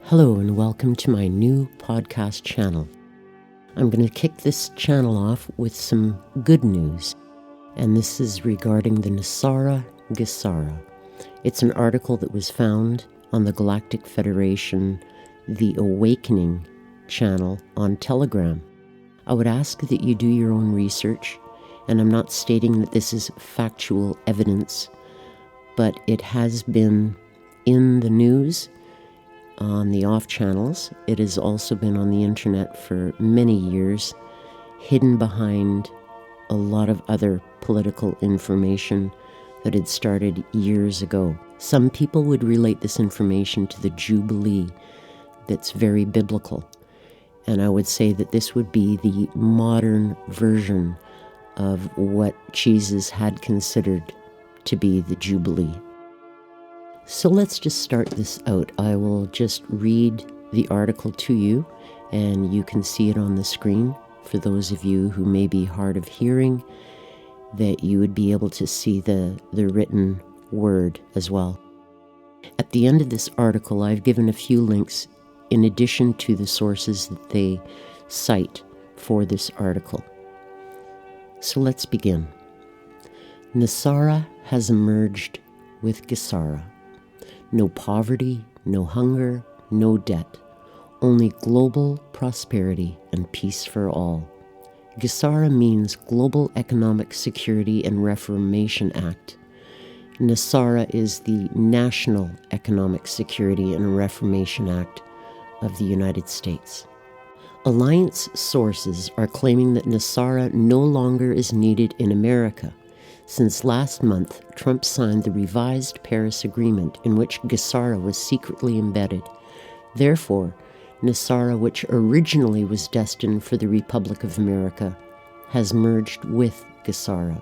Hello and welcome to my new podcast channel. I'm going to kick this channel off with some good news, and this is regarding the NESARA GESARA. It's an article that was found on the Galactic Federation, The Awakening channel on Telegram. I would ask that you do your own research, and I'm not stating that this is factual evidence, but it has been in the news on the off channels. It has also been on the internet for many years, hidden behind a lot of other political information that had started years ago. Some people would relate this information to the Jubilee that's very biblical, and I would say that this would be the modern version of what Jesus had considered to be the Jubilee. So let's just start this out. I will just read the article to you, and you can see it on the screen. For those of you who may be hard of hearing, that you would be able to see the written word as well. At the end of this article, I've given a few links in addition to the sources that they cite for this article. So let's begin. NESARA has emerged with GESARA. No poverty, no hunger, no debt, only global prosperity and peace for all. GESARA means Global Economic Security and Reformation Act. NESARA is the National Economic Security and Reformation Act of the United States. Alliance sources are claiming that NESARA no longer is needed in America, since last month, Trump signed the revised Paris Agreement in which GESARA was secretly embedded. Therefore, NESARA, which originally was destined for the Republic of America, has merged with GESARA.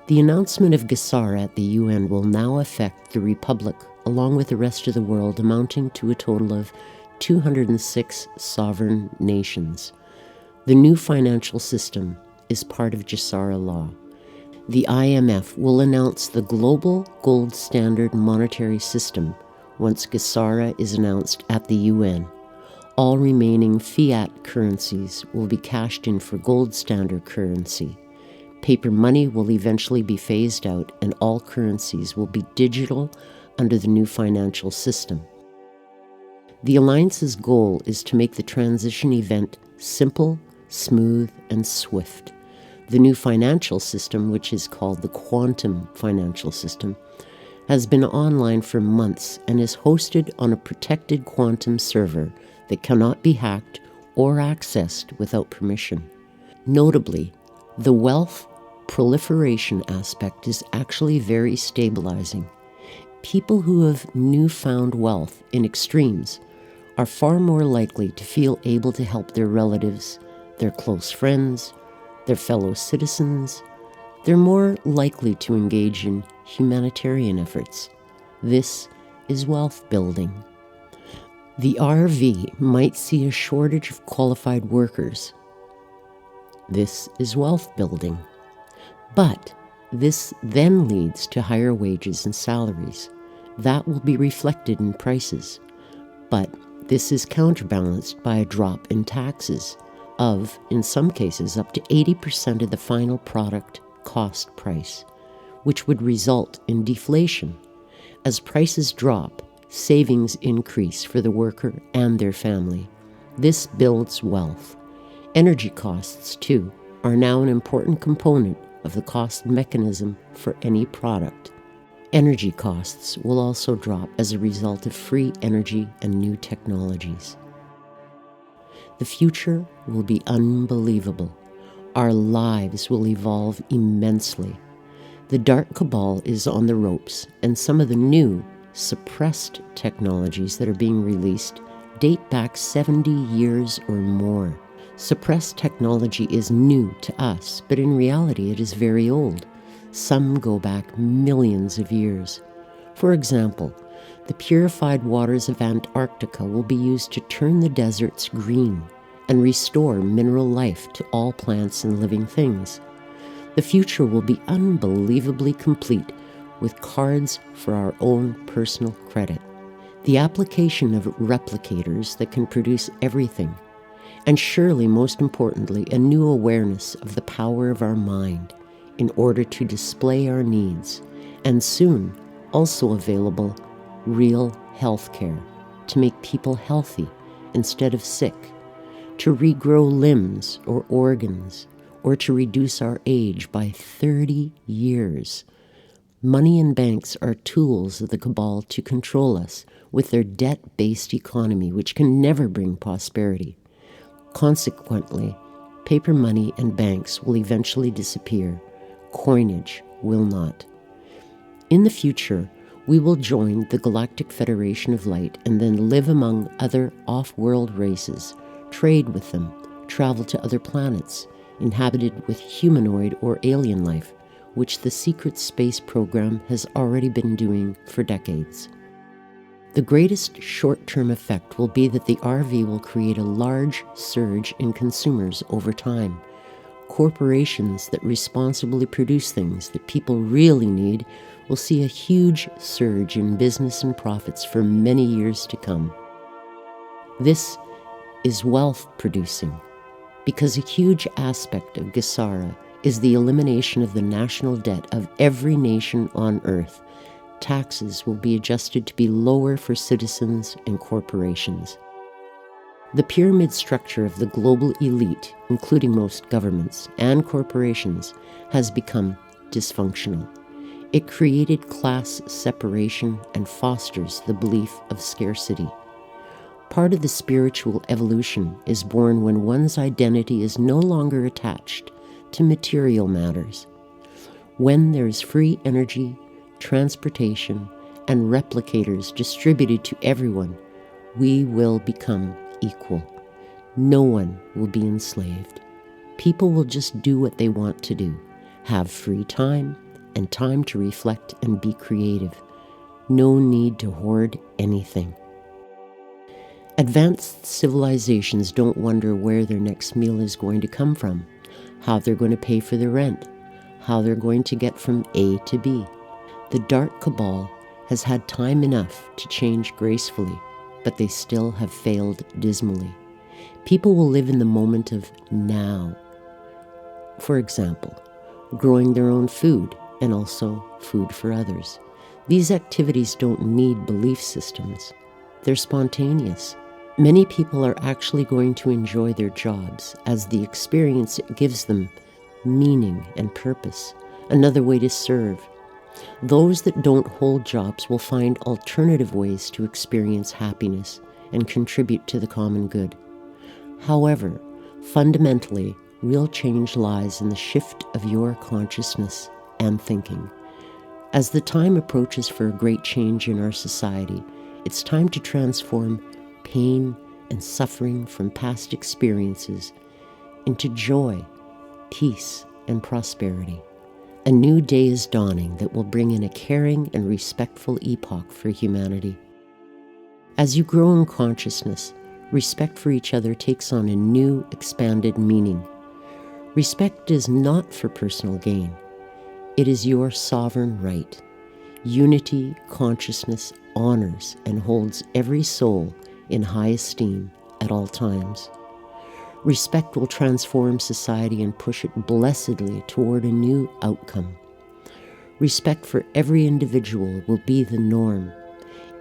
The announcement of GESARA at the UN will now affect the Republic, along with the rest of the world, amounting to a total of 206 sovereign nations. The new financial system is part of GESARA law. The IMF will announce the global gold standard monetary system once GESARA is announced at the UN. All remaining fiat currencies will be cashed in for gold standard currency. Paper money will eventually be phased out, and all currencies will be digital under the new financial system. The Alliance's goal is to make the transition event simple, smooth, and swift. The new financial system, which is called the Quantum Financial System, has been online for months and is hosted on a protected quantum server that cannot be hacked or accessed without permission. Notably, the wealth proliferation aspect is actually very stabilizing. People who have newfound wealth in extremes are far more likely to feel able to help their relatives, their close friends, their fellow citizens. They're more likely to engage in humanitarian efforts. This is wealth building. The RV might see a shortage of qualified workers. This is wealth building. But this then leads to higher wages and salaries. That will be reflected in prices. But this is counterbalanced by a drop in taxes of, in some cases, up to 80% of the final product cost price, which would result in deflation. As prices drop, savings increase for the worker and their family. This builds wealth. Energy costs, too, are now an important component of the cost mechanism for any product. Energy costs will also drop as a result of free energy and new technologies. The future will be unbelievable. Our lives will evolve immensely. The dark cabal is on the ropes, and some of the new, suppressed technologies that are being released date back 70 years or more. Suppressed technology is new to us, but in reality it is very old. Some go back millions of years. For example, the purified waters of Antarctica will be used to turn the deserts green and restore mineral life to all plants and living things. The future will be unbelievably complete with cards for our own personal credit. the application of replicators that can produce everything, and surely most importantly, a new awareness of the power of our mind in order to display our needs, and soon also available real health care to make people healthy instead of sick, to regrow limbs or organs, or to reduce our age by 30 years. Money and banks are tools of the cabal to control us with their debt-based economy, which can never bring prosperity. Consequently, paper money and banks will eventually disappear. Coinage will not. In the future, we will join the Galactic Federation of Light and then live among other off-world races, trade with them, travel to other planets, inhabited with humanoid or alien life, which the secret space program has already been doing for decades. The greatest short-term effect will be that the RV will create a large surge in consumers over time. Corporations that responsibly produce things that people really need will see a huge surge in business and profits for many years to come. This is wealth producing, because a huge aspect of GESARA is the elimination of the national debt of every nation on Earth. Taxes will be adjusted to be lower for citizens and corporations. The pyramid structure of the global elite, including most governments and corporations, has become dysfunctional. It created class separation and fosters the belief of scarcity. Part of the spiritual evolution is born when one's identity is no longer attached to material matters. When there is free energy, transportation, and replicators distributed to everyone, we will become equal. No one will be enslaved. People will just do what they want to do, have free time and time to reflect and be creative. No need to hoard anything. Advanced civilizations don't wonder where their next meal is going to come from, how they're going to pay for the rent, how they're going to get from A to B. The dark cabal has had time enough to change gracefully, but they still have failed dismally. People will live in the moment of now. For example, growing their own food and also food for others. These activities don't need belief systems. They're spontaneous. Many people are actually going to enjoy their jobs as the experience gives them meaning and purpose, another way to serve. Those that don't hold jobs will find alternative ways to experience happiness and contribute to the common good. However, fundamentally, real change lies in the shift of your consciousness and thinking. As the time approaches for a great change in our society, it's time to transform pain and suffering from past experiences into joy, peace, and prosperity. A new day is dawning that will bring in a caring and respectful epoch for humanity. As you grow in consciousness, respect for each other takes on a new, expanded meaning. Respect is not for personal gain. It is your sovereign right. Unity consciousness honors and holds every soul in high esteem at all times. Respect will transform society and push it blessedly toward a new outcome. Respect for every individual will be the norm.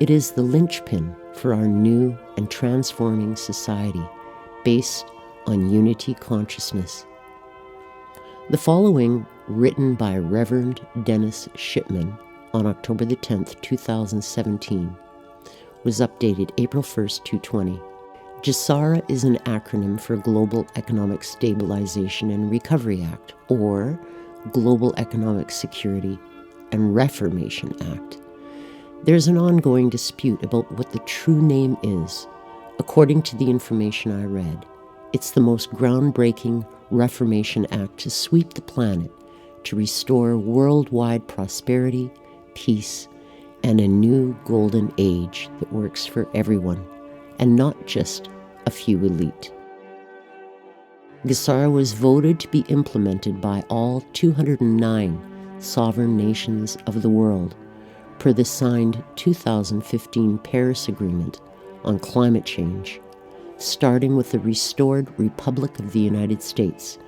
It is the linchpin for our new and transforming society based on unity consciousness. The following, written by Reverend Dennis Shipman on October the 10th, 2017, was updated April 1st, 2020. GESARA is an acronym for Global Economic Stabilization and Recovery Act, or Global Economic Security and Reformation Act. There's an ongoing dispute about what the true name is. According to the information I read, it's the most groundbreaking Reformation Act to sweep the planet, to restore worldwide prosperity, peace, and a new golden age that works for everyone, and not just a few elite. GESARA was voted to be implemented by all 209 sovereign nations of the world, per the signed 2015 Paris Agreement on climate change, starting with the restored Republic of the United States,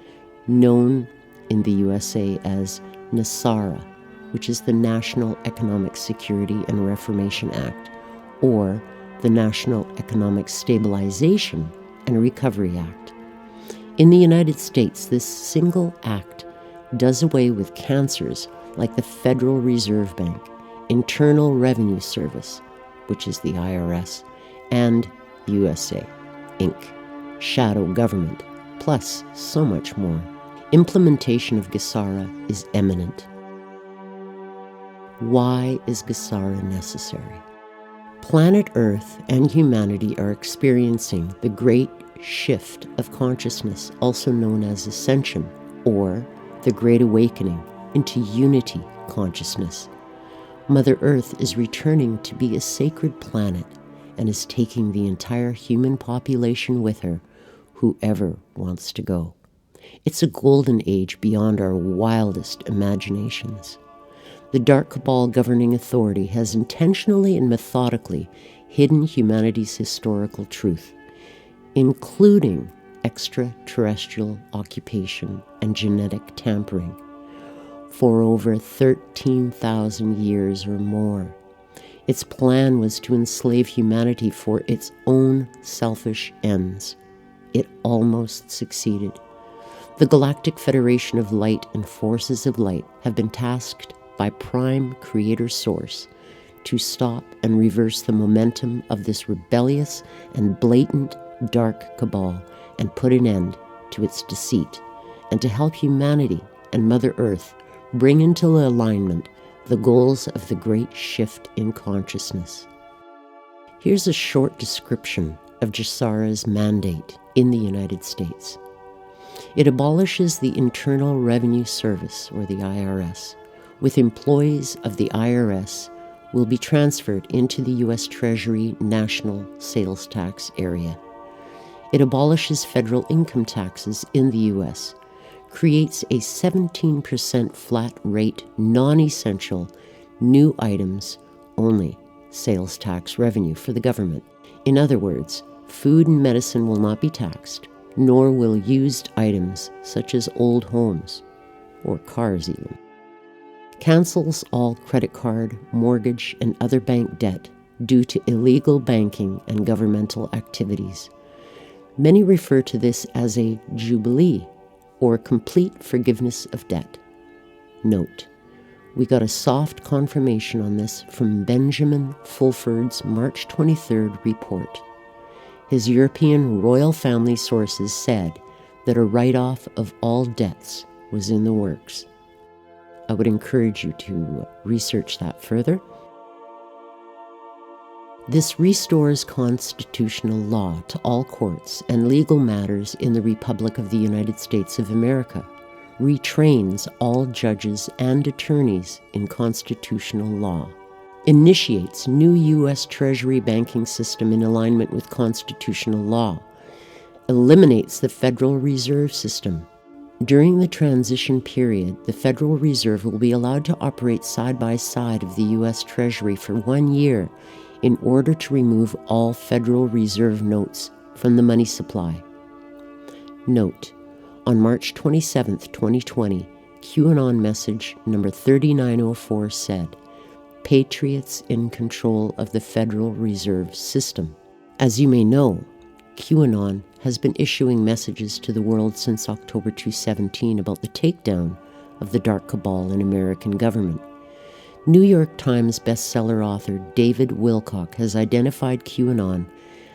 known in the USA as NESARA, which is the National Economic Security and Reformation Act, or the National Economic Stabilization and Recovery Act. In the United States, this single act does away with cancers like the Federal Reserve Bank, Internal Revenue Service, which is the IRS, and USA, Inc., shadow government, plus so much more. Implementation of GESARA is imminent. Why is GESARA necessary? Planet Earth and humanity are experiencing the great shift of consciousness, also known as ascension, or the Great Awakening into unity consciousness. Mother Earth is returning to be a sacred planet and is taking the entire human population with her, whoever wants to go. It's a golden age beyond our wildest imaginations. The Dark Cabal governing authority has intentionally and methodically hidden humanity's historical truth, including extraterrestrial occupation and genetic tampering, for over 13,000 years or more. Its plan was to enslave humanity for its own selfish ends. It almost succeeded. The Galactic Federation of Light and Forces of Light have been tasked by Prime Creator Source to stop and reverse the momentum of this rebellious and blatant dark cabal and put an end to its deceit, and to help humanity and Mother Earth bring into alignment the goals of the great shift in consciousness. Here's a short description of GESARA's mandate in the United States. It abolishes the Internal Revenue Service, or the IRS, with employees of the IRS will be transferred into the U.S. Treasury National Sales Tax area. It abolishes federal income taxes in the U.S., creates a 17% flat rate, non-essential, new items only sales tax revenue for the government. In other words, food and medicine will not be taxed, nor will used items such as old homes or cars even. Cancels all credit card, mortgage, and other bank debt due to illegal banking and governmental activities. Many refer to this as a jubilee, or complete forgiveness of debt. Note, we got a soft confirmation on this from Benjamin Fulford's March 23rd report. His European royal family sources said that a write-off of all debts was in the works. I would encourage you to research that further. This restores constitutional law to all courts and legal matters in the Republic of the United States of America, retrains all judges and attorneys in constitutional law, initiates new U.S. Treasury banking system in alignment with constitutional law, eliminates the Federal Reserve System. During the transition period, the Federal Reserve will be allowed to operate side by side of the U.S. Treasury for 1 year in order to remove all Federal Reserve notes from the money supply. Note, on March 27, 2020, QAnon message number 3904 said, "Patriots in control of the Federal Reserve System." As you may know, QAnon has been issuing messages to the world since October 2017 about the takedown of the Dark Cabal in American government. New York Times bestseller author David Wilcock has identified QAnon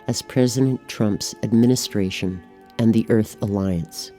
as President Trump's administration and the Earth Alliance.